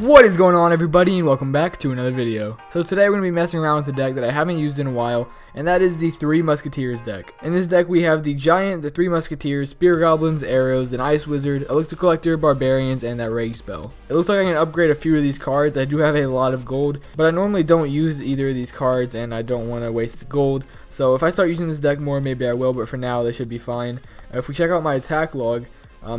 What is going on, everybody, and welcome back to another video. So today we're going to be messing around with a deck that I haven't used in a while, and that is the Three Musketeers deck. In this deck we have the Giant, the Three Musketeers, Spear Goblins, Arrows, an Ice Wizard, Elixir Collector, Barbarians, and that Rage spell. It looks like I can upgrade a few of these cards. I do have a lot of gold, but I normally don't use either of these cards, and I don't want to waste the gold. So if I start using this deck more, maybe I will, but for now they should be fine. If we check out my attack log,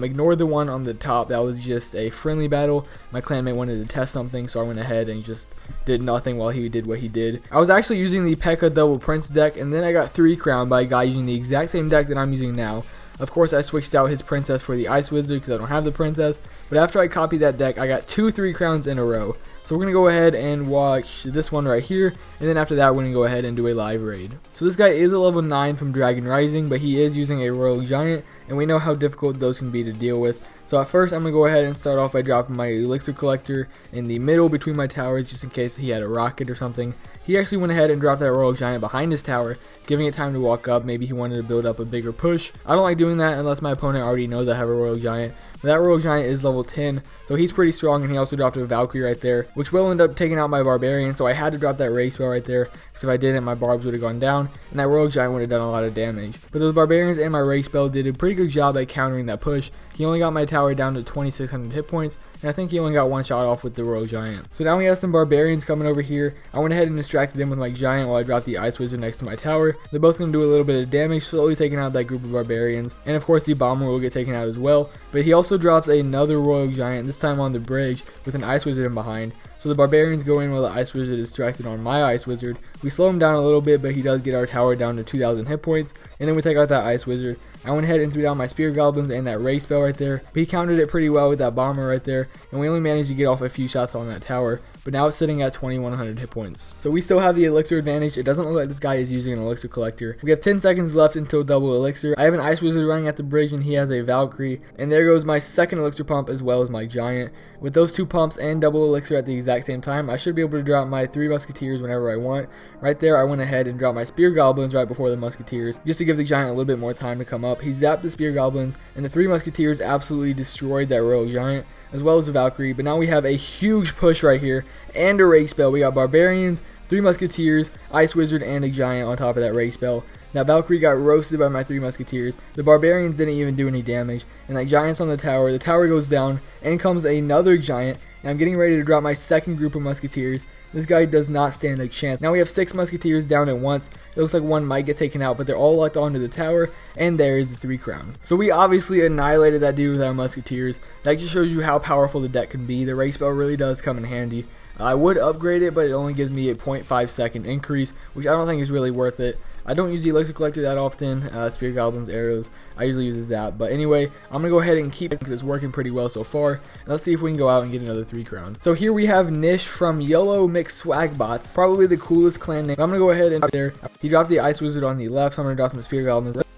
ignore the one on the top. That was just a friendly battle. My clanmate wanted to test something, so I went ahead and just did nothing while he did what he did. I was actually using the P.E.K.K.A. Double Prince deck, and then I got 3 crowned by a guy using the exact same deck that I'm using now. Of course, I switched out his princess for the Ice Wizard because I don't have the princess, but after I copied that deck, I got 2 3 crowns in a row. So we're going to go ahead and watch this one right here, and then after that we're going to go ahead and do a live raid. So this guy is a level 9 from Dragon Rising, but he is using a Royal Giant, and we know how difficult those can be to deal with. So at first I'm going to go ahead and start off by dropping my Elixir Collector in the middle between my towers just in case he had a rocket or something. He actually went ahead and dropped that Royal Giant behind his tower, giving it time to walk up. Maybe he wanted to build up a bigger push. I don't like doing that unless my opponent already knows I have a Royal Giant. But that Royal Giant is level 10, so he's pretty strong, and he also dropped a Valkyrie right there, which will end up taking out my Barbarian, so I had to drop that Rage spell right there, because if I didn't, my Barbs would have gone down, and that Royal Giant would have done a lot of damage. But those Barbarians and my Rage spell did a pretty good job at countering that push. He only got my tower down to 2600 hit points, and I think he only got one shot off with the Royal Giant. So now we have some Barbarians coming over here. I went ahead and distracted them with my Giant while I dropped the Ice Wizard next to my tower. They're both going to do a little bit of damage, slowly taking out that group of Barbarians. And of course the Bomber will get taken out as well. But he also drops another Royal Giant, this time on the bridge, with an Ice Wizard in behind. So the Barbarians go in while the Ice Wizard is distracted on my Ice Wizard. We slow him down a little bit, but he does get our tower down to 2000 hit points. And then we take out that Ice Wizard. I went ahead and threw down my Spear Goblins and that Rage spell right there. But he countered it pretty well with that Bomber right there. And we only managed to get off a few shots on that tower. But now it's sitting at 2100 hit points. So we still have the Elixir advantage. It doesn't look like this guy is using an Elixir Collector. We have 10 seconds left until double Elixir. I have an Ice Wizard running at the bridge, and he has a Valkyrie. And there goes my second Elixir pump as well as my Giant. With those 2 pumps and double Elixir at the exact same time, I should be able to drop my 3 Musketeers whenever I want. Right there, I went ahead and dropped my Spear Goblins right before the Musketeers, just to give the Giant a little bit more time to come up. He zapped the Spear Goblins, and the 3 Musketeers absolutely destroyed that Royal Giant, as well as the Valkyrie. But now we have a huge push right here, and a Rage spell. We got Barbarians, 3 Musketeers, Ice Wizard, and a Giant on top of that Rage spell. Now Valkyrie got roasted by my 3 Musketeers. The Barbarians didn't even do any damage, and that Giant's on the tower. The tower goes down, and comes another Giant, and I'm getting ready to drop my second group of Musketeers. This guy does not stand a chance. Now we have 6 Musketeers down at once. It looks like one might get taken out, but they're all locked onto the tower, and there is the 3 crown. So we obviously annihilated that dude with our Musketeers. That just shows you how powerful the deck can be. The Rage spell really does come in handy. I would upgrade it, but it only gives me a 0.5 second increase, which I don't think is really worth it. I don't use the Elixir Collector that often. Spear Goblins, Arrows, I usually use that. But anyway, I'm going to go ahead and keep it because it's working pretty well so far. And let's see if we can go out and get another 3 crown. So here we have Nish from Yellow Mix Swagbots. Probably the coolest clan name. I'm going to go ahead and there. He dropped the Ice Wizard on the left, so I'm going to drop some Spear Goblins. Let's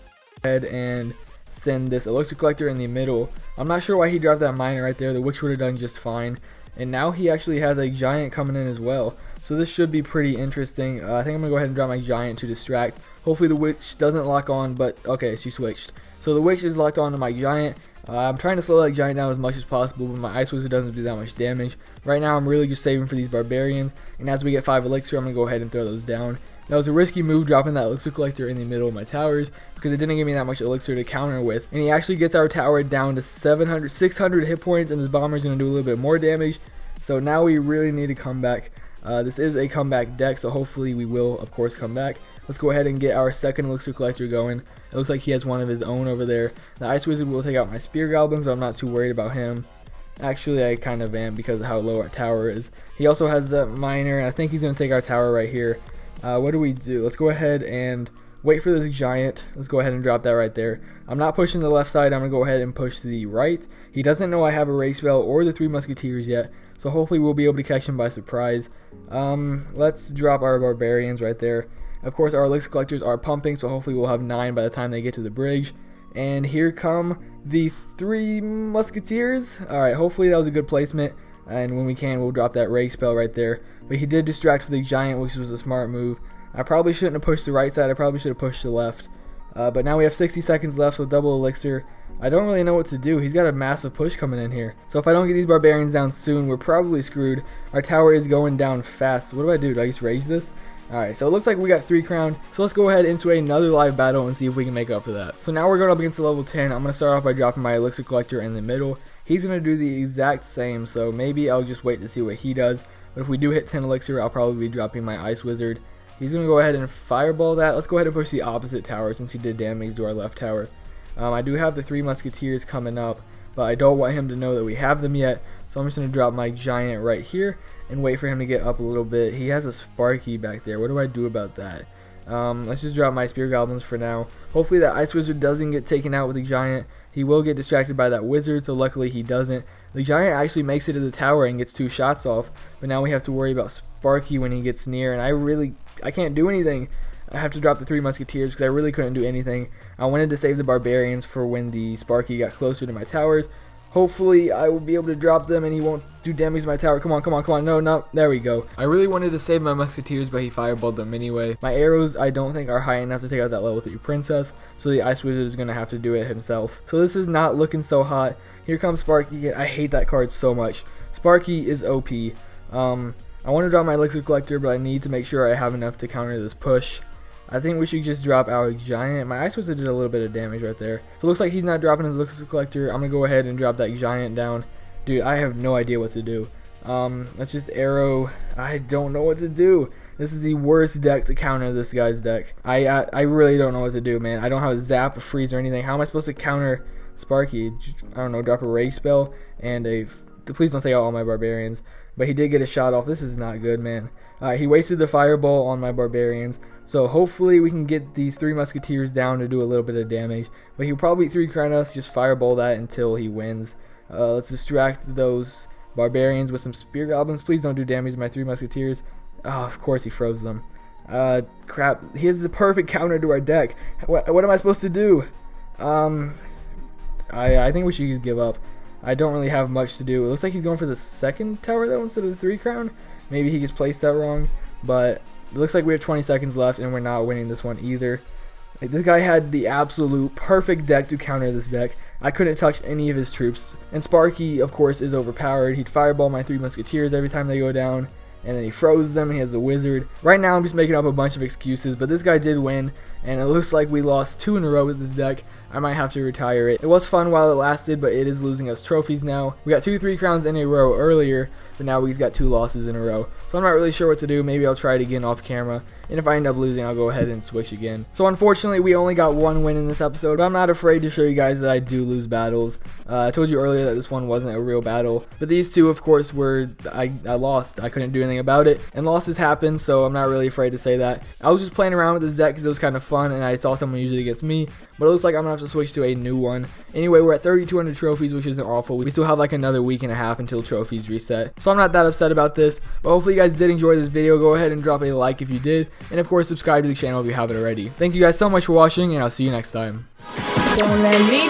go ahead and send this Elixir Collector in the middle. I'm not sure why he dropped that Miner right there. The Witch would have done just fine. And now he actually has a Giant coming in as well. So this should be pretty interesting. I think I'm going to go ahead and drop my Giant to distract. Hopefully the Witch doesn't lock on, but okay, she switched. So the Witch is locked on to my Giant. I'm trying to slow that Giant down as much as possible, but my Ice Wizard doesn't do that much damage. Right now I'm really just saving for these Barbarians. And as we get 5 Elixir, I'm going to go ahed and throw those down. That was a risky move, dropping that Elixir Collector in the middle of my towers, because it didn't give me that much Elixir to counter with. And he actually gets our tower down to 600 hit points, and this Bomber is going to do a little bit more damage. So now we really need to come back. This is a comeback deck, so hopefully we will, of course, come back. Let's go ahead and get our second Elixir Collector going. It looks like he has one of his own over there. The Ice Wizard will take out my Spear Goblins, but I'm not too worried about him. Actually, I kind of am because of how low our tower is. He also has that Miner, and I think he's going to take our tower right here. What do we do? Let's go ahead and wait for this Giant. Let's go ahead and drop that right there. I'm not pushing the left side. I'm going to go ahead and push to the right. He doesn't know I have a Rage spell or the 3 Musketeers yet, so hopefully we'll be able to catch him by surprise. Let's drop our Barbarians right there. Of course, our Elixir Collectors are pumping, so hopefully we'll have 9 by the time they get to the bridge. And here come the 3 Musketeers. Alright, hopefully that was a good placement. And when we can, we'll drop that Rage spell right there. But he did distract with the Giant, which was a smart move. I probably shouldn't have pushed the right side. I probably should have pushed the left. But now we have 60 seconds left, so double Elixir. I don't really know what to do. He's got a massive push coming in here. So if I don't get these barbarians down soon, we're probably screwed. Our tower is going down fast. What do? Do I just rage this? Alright, so it looks like we got 3 crown. So let's go ahead into another live battle and see if we can make up for that. So now we're going up against a level 10. I'm going to start off by dropping my elixir collector in the middle. He's going to do the exact same, so maybe I'll just wait to see what he does. But if we do hit 10 elixir, I'll probably be dropping my ice wizard. He's going to go ahead and fireball that. Let's go ahead and push the opposite tower since he did damage to our left tower. I do have the 3 musketeers coming up, but I don't want him to know that we have them yet. So I'm just going to drop my giant right here and wait for him to get up a little bit. He has a Sparky back there. What do I do about that? Let's just drop my spear goblins for now. Hopefully that ice wizard doesn't get taken out with the giant. He will get distracted by that wizard, so luckily he doesn't. The giant actually makes it to the tower and gets 2 shots off, but now we have to worry about Sparky when he gets near, and I can't do anything. I have to drop the 3 musketeers because I really couldn't do anything. I wanted to save the barbarians for when the Sparky got closer to my towers. Hopefully I will be able to drop them and he won't do damage to my tower. Come on, come on, come on. No, no. There we go. I really wanted to save my musketeers, but he fireballed them anyway. My arrows I don't think are high enough to take out that level 3 princess, so the ice wizard is going to have to do it himself. So this is not looking so hot. Here comes Sparky. I hate that card so much. Sparky is OP. I want to drop my elixir collector, but I need to make sure I have enough to counter this push. I think we should just drop our giant. My ice wizard did a little bit of damage right there. So it looks like he's not dropping his elixir collector. I'm going to go ahead and drop that giant down. Dude, I have no idea what to do. Let's just arrow. I don't know what to do. This is the worst deck to counter this guy's deck. I really don't know what to do, man. I don't have a zap, a freeze, or anything. How am I supposed to counter Sparky? I don't know, drop a rage spell and a... Please don't take out all my barbarians. But he did get a shot off. This is not good, man. He wasted the fireball on my barbarians. So hopefully we can get these 3 musketeers down to do a little bit of damage. But he'll probably 3 crown us, just fireball that until he wins. Let's distract those barbarians with some spear goblins. Please don't do damage to my 3 musketeers. Oh, of course he froze them. Crap. He has the perfect counter to our deck. What am I supposed to do? I think we should just give up. I don't really have much to do. It looks like he's going for the 2nd tower though instead of the 3 crown. Maybe he just placed that wrong. But it looks like we have 20 seconds left and we're not winning this one either. Like, this guy had the absolute perfect deck to counter this deck. I couldn't touch any of his troops. And Sparky, of course, is overpowered. He'd fireball my 3 musketeers every time they go down. And then he froze them. He has a wizard. Right now I'm just making up a bunch of excuses, but this guy did win, and it looks like we lost 2 in a row with this deck. I might have to retire it. It was fun while it lasted, but it is losing us trophies now. We got 2 3 crowns in a row earlier, but now we've got 2 losses in a row. So I'm not really sure what to do. Maybe I'll try it again off camera, and if I end up losing, I'll go ahead and switch again. So unfortunately, we only got 1 win in this episode, but I'm not afraid to show you guys that I do lose battles. I told you earlier that this one wasn't a real battle, but these 2, of course, I lost. I couldn't do anything about it, and losses happen, so I'm not really afraid to say that. I was just playing around with this deck because it was kind of fun, and I saw someone use it against me, but it looks like I'm going to have to switch to a new one. Anyway, we're at 3,200 trophies, which isn't awful. We still have like another week and a half until trophies reset, so I'm not that upset about this, but hopefully you guys did enjoy this video. Go ahead and drop a like if you did, and of course subscribe to the channel if you haven't already. Thank you guys so much for watching, and I'll see you next time. Don't let me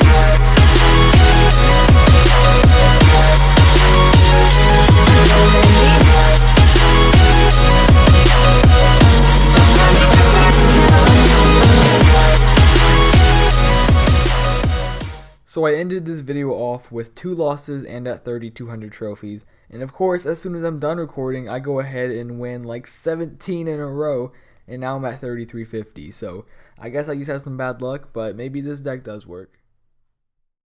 So I ended this video off with 2 losses and at 3,200 trophies. And of course, as soon as I'm done recording, I go ahead and win like 17 in a row. And now I'm at 3,350. So I guess I just had some bad luck, but maybe this deck does work.